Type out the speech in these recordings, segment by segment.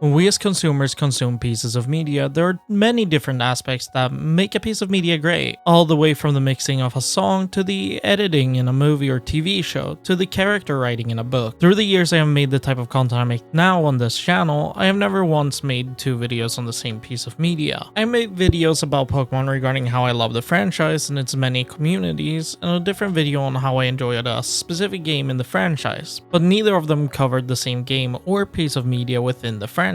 When we as consumers consume pieces of media, there are many different aspects that make a piece of media great, all the way from the mixing of a song to the editing in a movie or TV show to the character writing in a book. Through the years I have made the type of content I make now on this channel, I have never once made 2 videos on the same piece of media. I made videos about Pokemon regarding how I love the franchise and its many communities, and a different video on how I enjoyed a specific game in the franchise, but neither of them covered the same game or piece of media within the franchise.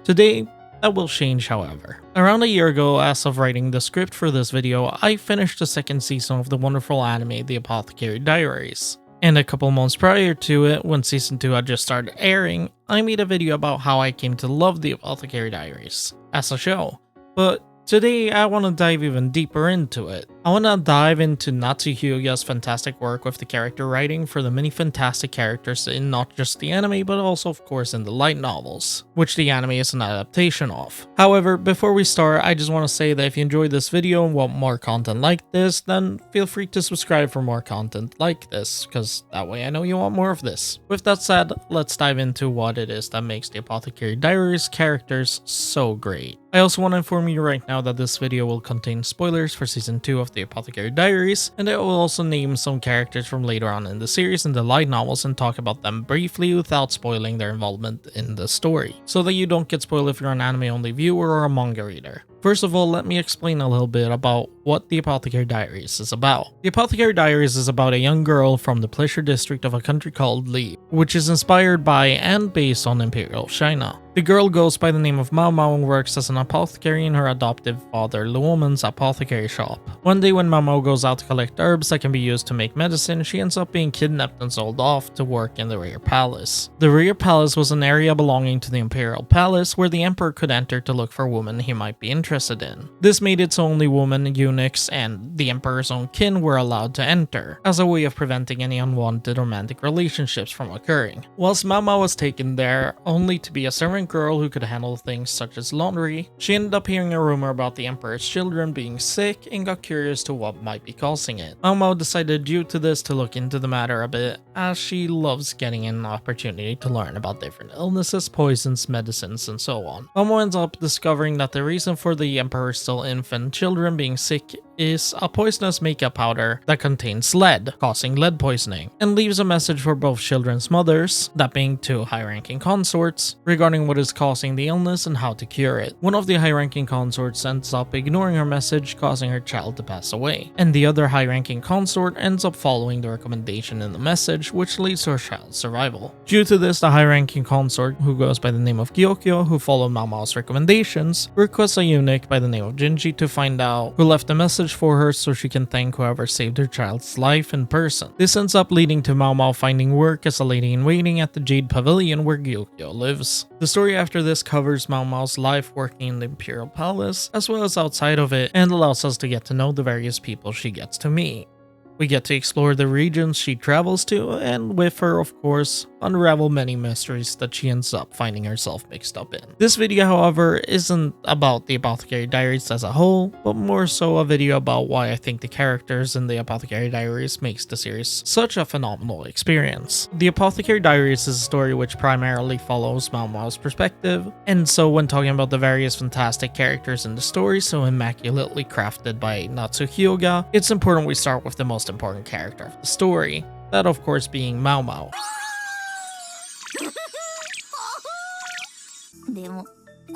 Today, that will change however. Around a year ago, as of writing the script for this video, I finished the 2nd season of the wonderful anime The Apothacary Diaries. And a couple months prior to it, when season 2 had just started airing, I made a video about how I came to love The Apothacary Diaries as a show. But today, I want to dive even deeper into it. I want to dive into Natsu Hyuga's fantastic work with the character writing for the many fantastic characters in not just the anime, but also of course in the light novels, which the anime is an adaptation of. However, before we start, I just want to say that if you enjoyed this video and want more content like this, then feel free to subscribe for more content like this, because that way I know you want more of this. With that said, let's dive into what it is that makes the Apothacary Diaries characters so great. I also want to inform you right now that this video will contain spoilers for season 2 of the Apothacary Diaries, and I will also name some characters from later on in the series and the light novels and talk about them briefly without spoiling their involvement in the story, so that you don't get spoiled if you're an anime only viewer or a manga reader. First of all, let me explain a little bit about what the Apothacary Diaries is about. The Apothacary Diaries is about a young girl from the pleasure district of a country called Li, which is inspired by and based on Imperial China. The girl goes by the name of Mao Mao and works as an apothecary in her adoptive father Luomen's apothecary shop. One day when Mao Mao goes out to collect herbs that can be used to make medicine, she ends up being kidnapped and sold off to work in the Rear Palace. The Rear Palace was an area belonging to the Imperial Palace where the Emperor could enter to look for women he might be interested in. This made it so only women, eunuchs, and the Emperor's own kin were allowed to enter, as a way of preventing any unwanted romantic relationships from occurring. Whilst Mao Mao was taken there only to be a servant girl who could handle things such as laundry, she ended up hearing a rumor about the Emperor's children being sick and got curious to what might be causing it. Mao Mao decided due to this to look into the matter a bit, as she loves getting an opportunity to learn about different illnesses, poisons, medicines, and so on. Mao Mao ends up discovering that the reason for the Emperor's still infant children being sick is a poisonous makeup powder that contains lead, causing lead poisoning, and leaves a message for both children's mothers, that being 2 high-ranking consorts, regarding what is causing the illness and how to cure it. One of the high-ranking consorts ends up ignoring her message, causing her child to pass away, and the other high-ranking consort ends up following the recommendation in the message, which leads to her child's survival. Due to this, the high-ranking consort, who goes by the name of Gyokyo, who followed Mao Mao's recommendations, requests a eunuch by the name of Jinji to find out who left the message for her so she can thank whoever saved her child's life in person. This ends up leading to Mao Mao finding work as a lady-in-waiting at the Jade Pavilion where Gyokyo lives. The story after this covers Mao Mao's life working in the Imperial Palace, as well as outside of it, and allows us to get to know the various people she gets to meet. We get to explore the regions she travels to, and with her, of course, unravel many mysteries that she ends up finding herself mixed up in. This video, however, isn't about the Apothacary Diaries as a whole, but more so a video about why I think the characters in the Apothacary Diaries makes the series such a phenomenal experience. The Apothacary Diaries is a story which primarily follows Mao Mao's perspective, and so when talking about the various fantastic characters in the story so immaculately crafted by Natsu Hyuga, it's important we start with the most important character of the story, that of course being Mao Mao. でも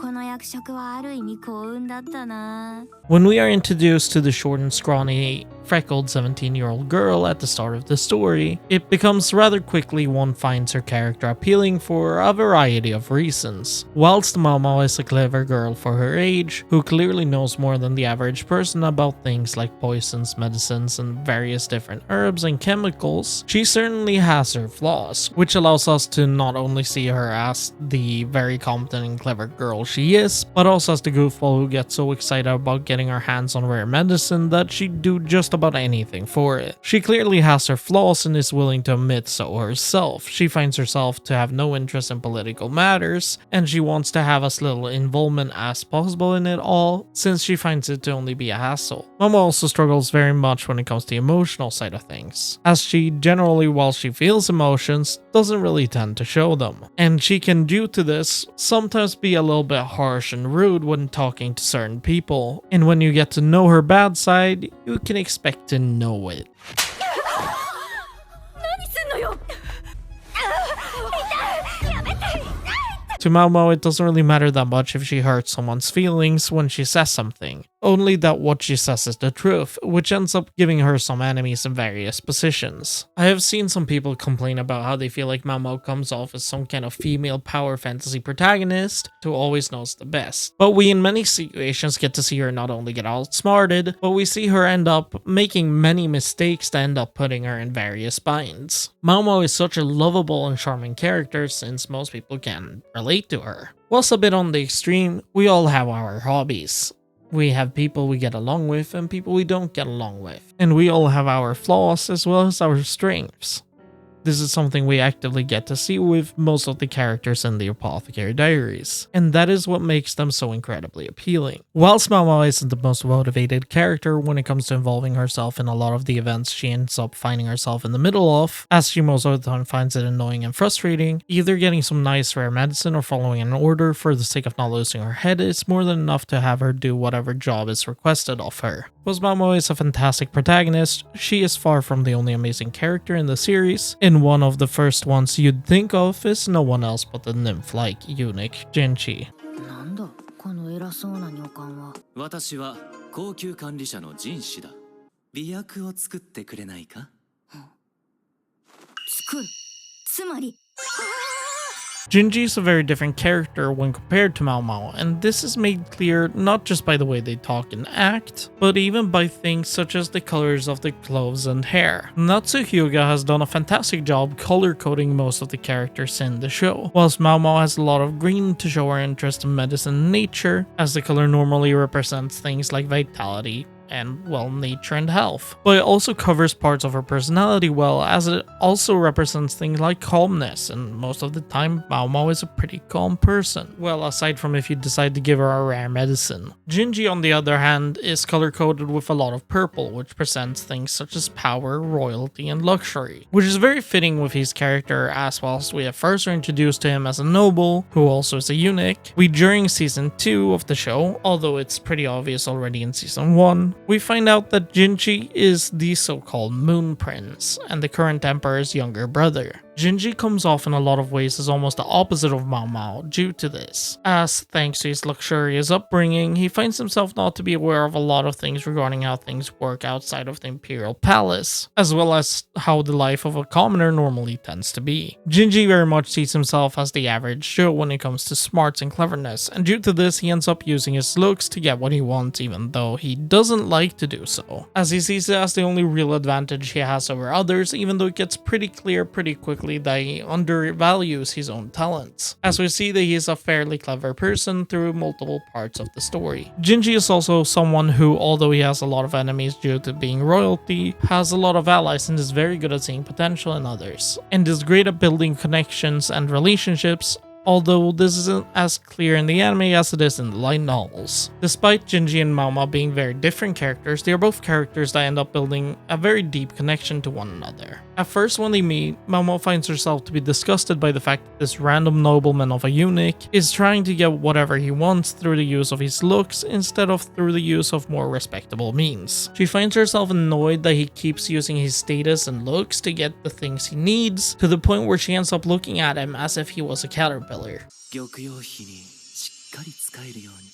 この役職はある意味幸運だったな。 When we are introduced to the short and scrawny, freckled 17-year-old girl at the start of the story, it becomes rather quickly one finds her character appealing for a variety of reasons. Whilst Mao Mao is a clever girl for her age, who clearly knows more than the average person about things like poisons, medicines, and various different herbs and chemicals, she certainly has her flaws, which allows us to not only see her as the very competent and clever girl girl she is, but also as the goofball who gets so excited about getting her hands on rare medicine that she'd do just about anything for it. She clearly has her flaws and is willing to admit so herself. She finds herself to have no interest in political matters, and she wants to have as little involvement as possible in it all, since she finds it to only be a hassle. Momo also struggles very much when it comes to the emotional side of things, as she generally, while she feels emotions, doesn't really tend to show them. And she can, due to this, sometimes be a little bit harsh and rude when talking to certain people, and when you get to know her bad side, you can expect to know it. To Momo, it doesn't really matter that much if she hurts someone's feelings when she says something, only that what she says is the truth, which ends up giving her some enemies in various positions. I have seen some people complain about how they feel like Momo comes off as some kind of female power fantasy protagonist who always knows the best. But we in many situations get to see her not only get outsmarted, but we see her end up making many mistakes that end up putting her in various binds. Momo is such a lovable and charming character since most people can relate to her. Whilst a bit on the extreme, we all have our hobbies. We have people we get along with and people we don't get along with. And we all have our flaws as well as our strengths. This is something we actively get to see with most of the characters in the Apothacary Diaries, and that is what makes them so incredibly appealing. Whilst Momo isn't the most motivated character when it comes to involving herself in a lot of the events she ends up finding herself in the middle of, as she most of the time finds it annoying and frustrating, either getting some nice rare medicine or following an order for the sake of not losing her head is more than enough to have her do whatever job is requested of her. While Momo is a fantastic protagonist, she is far from the only amazing character in the series, and one of the first ones you'd think of is no one else but the nymph-like eunuch Genji. なんだこの偉そうな女官は。私は高級管理者の人士だ。美薬を作ってくれないか？作る。つまり。 Genji is a very different character when compared to Mao Mao, and this is made clear not just by the way they talk and act, but even by things such as the colors of the clothes and hair. Natsuhyuga has done a fantastic job color coding most of the characters in the show, whilst Mao Mao has a lot of green to show her interest in medicine and nature, as the color normally represents things like vitality and, well, nature and health. But it also covers parts of her personality well, as it also represents things like calmness, and most of the time Mao Mao is a pretty calm person. Well, aside from if you decide to give her a rare medicine. Genji, on the other hand, is color-coded with a lot of purple, which presents things such as power, royalty, and luxury, which is very fitting with his character, as whilst we at first are introduced to him as a noble, who also is a eunuch, we during season 2 of the show, although it's pretty obvious already in season 1, we find out that Genji is the so-called Moon Prince, and the current emperor's younger brother. Genji comes off in a lot of ways as almost the opposite of Mao Mao due to this, as thanks to his luxurious upbringing, he finds himself not to be aware of a lot of things regarding how things work outside of the imperial palace, as well as how the life of a commoner normally tends to be. Genji very much sees himself as the average Joe when it comes to smarts and cleverness, and due to this he ends up using his looks to get what he wants even though he doesn't like to do so, as he sees it as the only real advantage he has over others, even though it gets pretty clear pretty quickly that he undervalues his own talents, as we see that he is a fairly clever person through multiple parts of the story. Genji is also someone who, although he has a lot of enemies due to being royalty, has a lot of allies and is very good at seeing potential in others, and is great at building connections and relationships, although this isn't as clear in the anime as it is in the light novels. Despite Genji and Mao Mao being very different characters, they are both characters that end up building a very deep connection to one another. At first when they meet, Mao Mao finds herself to be disgusted by the fact that this random nobleman of a eunuch is trying to get whatever he wants through the use of his looks instead of through the use of more respectable means. She finds herself annoyed that he keeps using his status and looks to get the things he needs, to the point where she ends up looking at him as if he was a caterpillar. 玉葉妃にしっかり使えるように。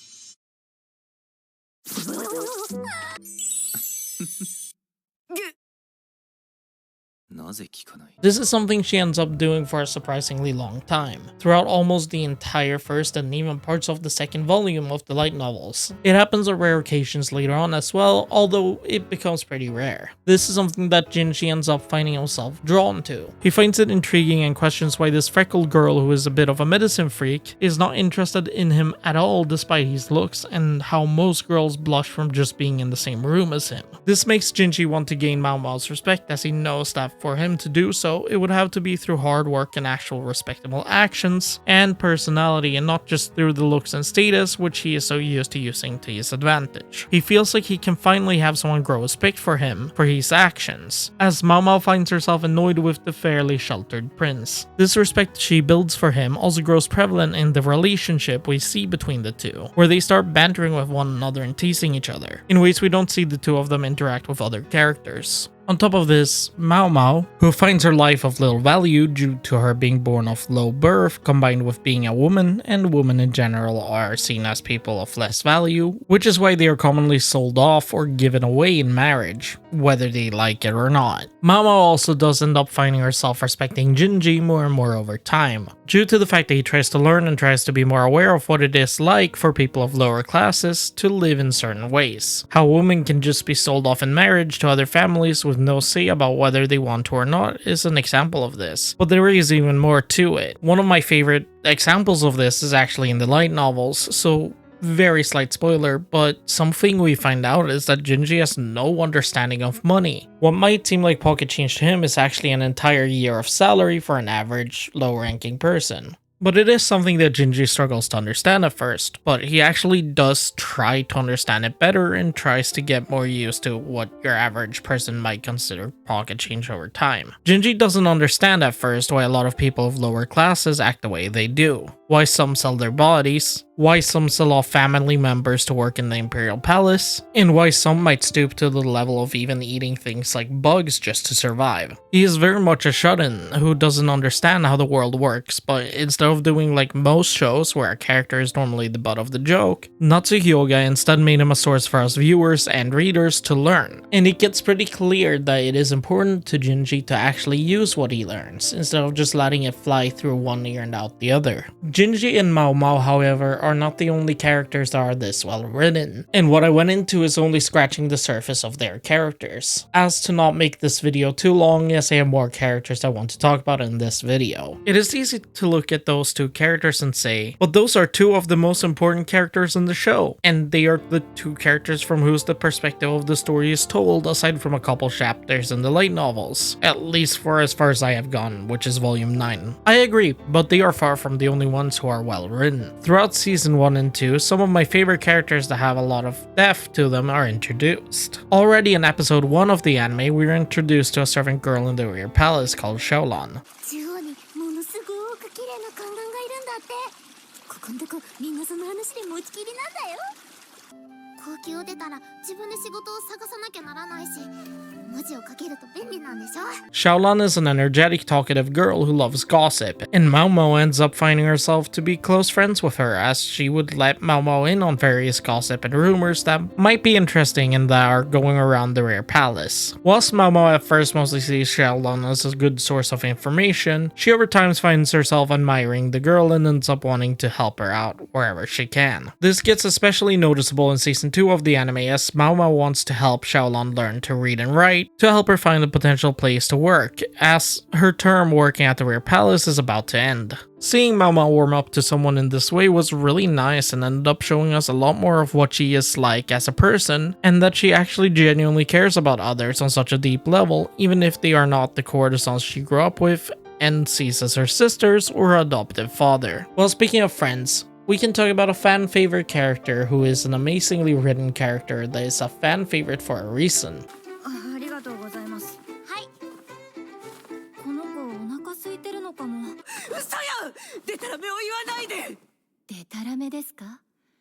なぜ聞かない？ This is something she ends up doing for a surprisingly long time, throughout almost the entire first and even parts of the second volume of the light novels. It happens on rare occasions later on as well, although it becomes pretty rare. This is something that Jinji ends up finding himself drawn to. He finds it intriguing and questions why this freckled girl who is a bit of a medicine freak is not interested in him at all despite his looks, and how most girls blush from just being in the same room as him. This makes Jinji want to gain Mao Mao's respect, as he knows that for him to do so, it would have to be through hard work and actual respectable actions and personality, and not just through the looks and status, which he is so used to using to his advantage. He feels like he can finally have someone grow respect for him for his actions, as Mao Mao finds herself annoyed with the fairly sheltered prince. This respect she builds for him also grows prevalent in the relationship we see between the two, where they start bantering with one another and teasing each other, in ways we don't see the two of them interact with other characters. On top of this, Mao Mao, who finds her life of little value due to her being born of low birth combined with being a woman, and women in general are seen as people of less value, which is why they are commonly sold off or given away in marriage, whether they like it or not. Mao Mao also does end up finding herself respecting Jinji more and more over time, due to the fact that he tries to learn and tries to be more aware of what it is like for people of lower classes to live in certain ways. How women can just be sold off in marriage to other families with no say about whether they want to or not is an example of this, but there is even more to it. One of my favorite examples of this is actually in the light novels, so very slight spoiler, but something we find out is that Jinji has no understanding of money. What might seem like pocket change to him is actually an entire year of salary for an average, low-ranking person. But it is something that Jinji struggles to understand at first, but he actually does try to understand it better and tries to get more used to what your average person might consider pocket change over time. Jinji doesn't understand at first why a lot of people of lower classes act the way they do, why some sell their bodies, why some sell off family members to work in the Imperial Palace, and why some might stoop to the level of even eating things like bugs just to survive. He is very much a shut-in who doesn't understand how the world works, but instead of doing like most shows where a character is normally the butt of the joke, Keudae instead made him a source for us viewers and readers to learn. And it gets pretty clear that it is important to Jinji to actually use what he learns, instead of just letting it fly through one ear and out the other. Jinji and Mao Mao, however, are not the only characters that are this well written, and what I went into is only scratching the surface of their characters. As to not make this video too long, yes, I have more characters I want to talk about in this video. It is easy to look at those two characters and say, but those are two of the most important characters in the show, and they are the two characters from whose the perspective of the story is told, aside from a couple chapters in the light novels, at least for as far as I have gone, which is volume 9. I agree, but they are far from the only ones who are well written. Throughout season 1 and 2, some of my favorite characters that have a lot of depth to them are introduced. Already in episode 1 of the anime, we were introduced to a servant girl in the rear palace called Xiaolan. 中央にものすごく綺麗な宦官がいるんだって。ここんとこみんなその話で持ちきりなんだよ。高級を出たら自分で仕事を探さなきゃならないし、文字を書けると便利なんでしょ。 Xiaolan is an energetic, talkative girl who loves gossip, and Mao Mao ends up finding herself to be close friends with her, as she would let Mao Mao in on various gossip and rumors that might be interesting and that are going around the rear palace. Whilst Mao Mao at first mostly sees Xiaolan as a good source of information, she over time finds herself admiring the girl and ends up wanting to help her out wherever she can. This gets especially noticeable in season 2 of the anime, as Mao Mao wants to help Xiaolan learn to read and write to help her find a potential place to work, as her term working at the rear palace is about to end. Seeing Mao Mao warm up to someone in this way was really nice and ended up showing us a lot more of what she is like as a person, and that she actually genuinely cares about others on such a deep level, even if they are not the courtesans she grew up with and sees as her sisters or her adoptive father. Well, speaking of friends, we can talk about a fan favorite character who is an amazingly written character that is a fan favorite for a reason. ありがとうございます。はい。この子お腹空いてるのかも。嘘や！でたらめを言わないで。でたらめですか？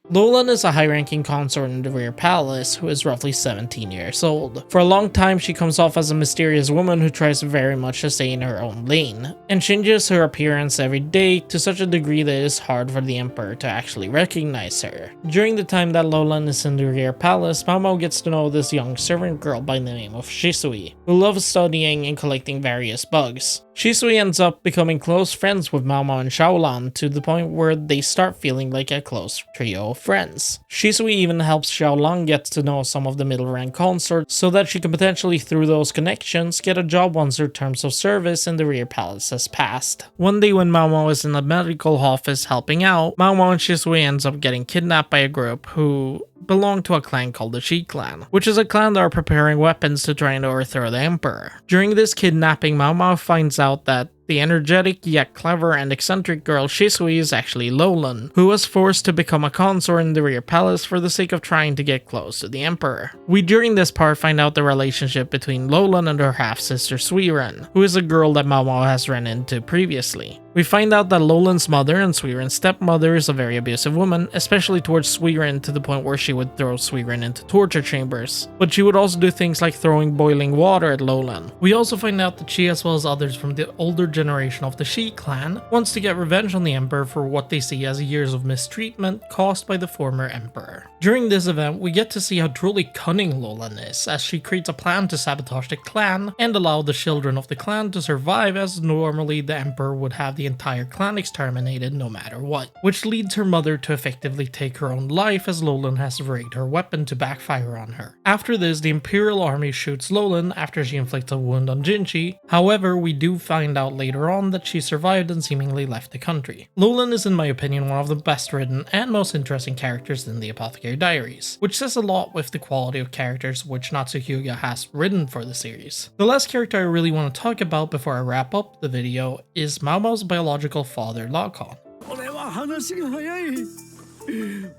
Lolan is a high-ranking consort in the rear palace who is roughly 17 years old. For a long time, she comes off as a mysterious woman who tries very much to stay in her own lane, and changes her appearance every day to such a degree that it is hard for the Emperor to actually recognize her. During the time that Lolan is in the rear palace, Mao Mao gets to know this young servant girl by the name of Shisui, who loves studying and collecting various bugs. Shisui ends up becoming close friends with Mao Mao and Xiaolan to the point where they start feeling like a close trio of friends. Shisui even helps Xiaolan get to know some of the middle rank consorts so that she can potentially, through those connections, get a job once her terms of service in the rear palace has passed. One day when Mao Mao is in the medical office helping out, Mao Mao and Shisui ends up getting kidnapped by a group who belong to a clan called the Shi clan, which is a clan that are preparing weapons to try and overthrow the Emperor. During this kidnapping, Mao Mao finds out that the energetic yet clever and eccentric girl Shisui is actually Lolan, who was forced to become a consort in the rear palace for the sake of trying to get close to the Emperor. We during this part find out the relationship between Lolan and her half-sister Suiren, who is a girl that Mao Mao has run into previously. We find out that Lolan's mother and Suiren's stepmother is a very abusive woman, especially towards Suiren to the point where she would throw Suiren into torture chambers. But she would also do things like throwing boiling water at Lolan. We also find out that she, as well as others from the older generation of the Shi clan, wants to get revenge on the Emperor for what they see as years of mistreatment caused by the former Emperor. During this event, we get to see how truly cunning Lolan is, as she creates a plan to sabotage the clan and allow the children of the clan to survive, as normally the Emperor would have the entire clan exterminated no matter what, which leads her mother to effectively take her own life as Lolan has rigged her weapon to backfire on her. After this, the Imperial Army shoots Lolan after she inflicts a wound on Jinchi. However, we do find out later on that she survived and seemingly left the country. Lolan is, in my opinion, one of the best written and most interesting characters in the Apothacary Diaries, which says a lot with the quality of characters which Natsuhyuga has written for the series. The last character I really want to talk about before I wrap up the video is Mao Mao's biological father, Lakan. 俺は話が早い。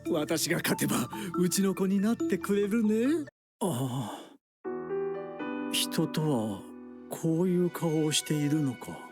私が勝てばうちの子になってくれるね。ああ、人とはこういう顔をしているのか。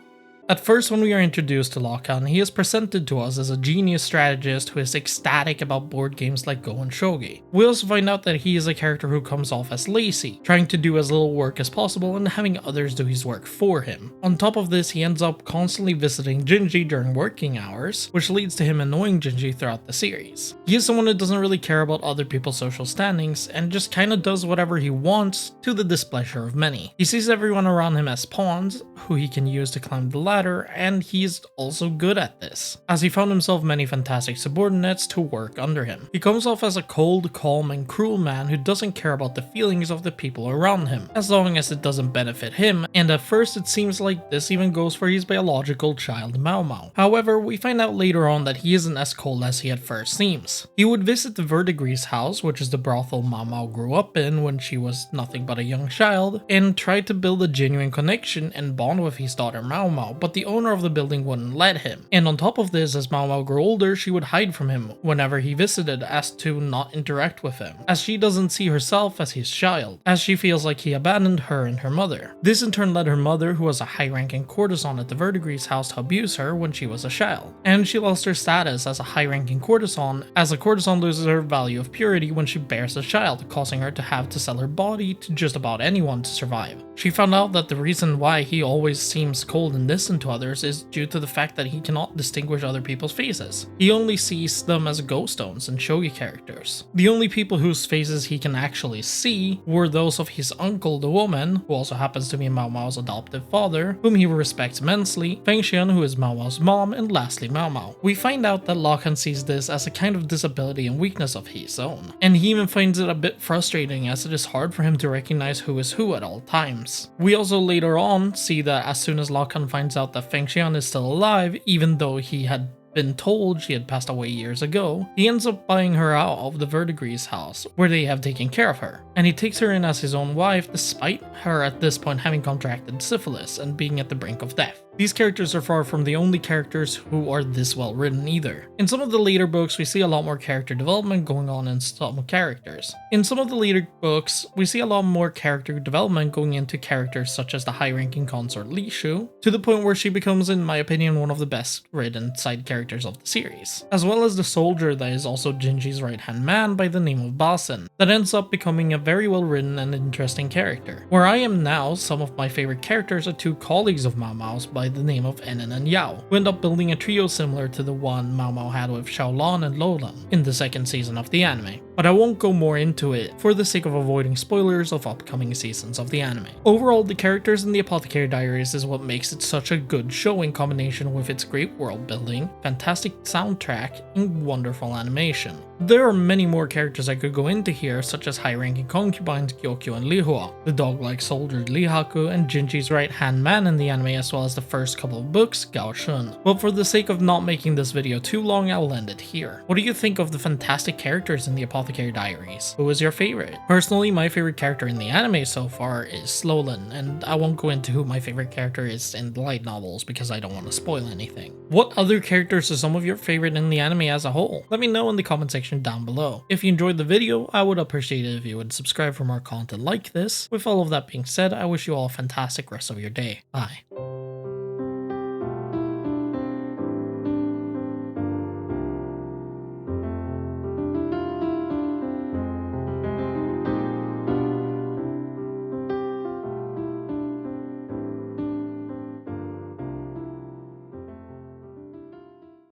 At first, when we are introduced to Lakan, he is presented to us as a genius strategist who is ecstatic about board games like Go and Shogi. We also find out that he is a character who comes off as lazy, trying to do as little work as possible and having others do his work for him. On top of this, he ends up constantly visiting Jinji during working hours, which leads to him annoying Jinji throughout the series. He is someone who doesn't really care about other people's social standings and just kinda does whatever he wants to the displeasure of many. He sees everyone around him as pawns, who he can use to climb the ladder, and he's also good at this, as he found himself many fantastic subordinates to work under him. He comes off as a cold, calm, and cruel man who doesn't care about the feelings of the people around him, as long as it doesn't benefit him, and at first it seems like this even goes for his biological child Mao Mao. However, we find out later on that he isn't as cold as he at first seems. He would visit the Verdigris house, which is the brothel Mao Mao grew up in when she was nothing but a young child, and tried to build a genuine connection and bond with his daughter Mao Mao, but the owner of the building wouldn't let him. And on top of this, as Mao Mao grew older, she would hide from him whenever he visited as to not interact with him, as she doesn't see herself as his child, as she feels like he abandoned her and her mother. This in turn led her mother, who was a high-ranking courtesan at the Verdigris house, to abuse her when she was a child. And she lost her status as a high-ranking courtesan, as a courtesan loses her value of purity when she bears a child, causing her to have to sell her body to just about anyone to survive. She found out that the reason why he always seems cold and distant to others is due to the fact that he cannot distinguish other people's faces. He only sees them as ghost stones and shogi characters. The only people whose faces he can actually see were those of his uncle, the woman, who also happens to be Mao Mao's adoptive father, whom he respects immensely, Feng Xian, who is Mao Mao's mom, and lastly Mao Mao. We find out that Lakan sees this as a kind of disability and weakness of his own, and he even finds it a bit frustrating as it is hard for him to recognize who is who at all times. We also later on see that as soon as Lakan finds out that Feng Xian is still alive, even though he had been told she had passed away years ago, he ends up buying her out of the Verdigris house, where they have taken care of her, and he takes her in as his own wife despite her at this point having contracted syphilis and being at the brink of death. These characters are far from the only characters who are this well written either. In some of the later books, we see a lot more character development going on in some characters. In some of the later books, we see a lot more character development going into characters such as the high-ranking consort Li Shu, to the point where she becomes, in my opinion, one of the best written side characters of the series, as well as the soldier that is also Jinji's right-hand man by the name of Basen, that ends up becoming a very well written and interesting character. Where I am now, some of my favorite characters are two colleagues of Mao Mao's by the name of Ennen and Yao, who end up building a trio similar to the one Mao Mao had with Xiaolan and Lolan in the second season of the anime. But I won't go more into it for the sake of avoiding spoilers of upcoming seasons of the anime. Overall, the characters in the Apothacary Diaries is what makes it such a good show in combination with its great world building, fantastic soundtrack, and wonderful animation. There are many more characters I could go into here, such as high-ranking concubines Gyokyo and Lihua, the dog-like soldier Lihaku, and Jinji's right-hand man in the anime, as well as the first couple of books, Gao Shun. But for the sake of not making this video too long, I'll end it here. What do you think of the fantastic characters in the Apothacary Diaries? Who is your favorite? Personally, my favorite character in the anime so far is Slolan, and I won't go into who my favorite character is in the light novels because I don't want to spoil anything. What other characters are some of your favorite in the anime as a whole? Let me know in the comment section down below. If you enjoyed the video, I would appreciate it if you would subscribe for more content like this. With all of that being said, I wish you all a fantastic rest of your day. Bye.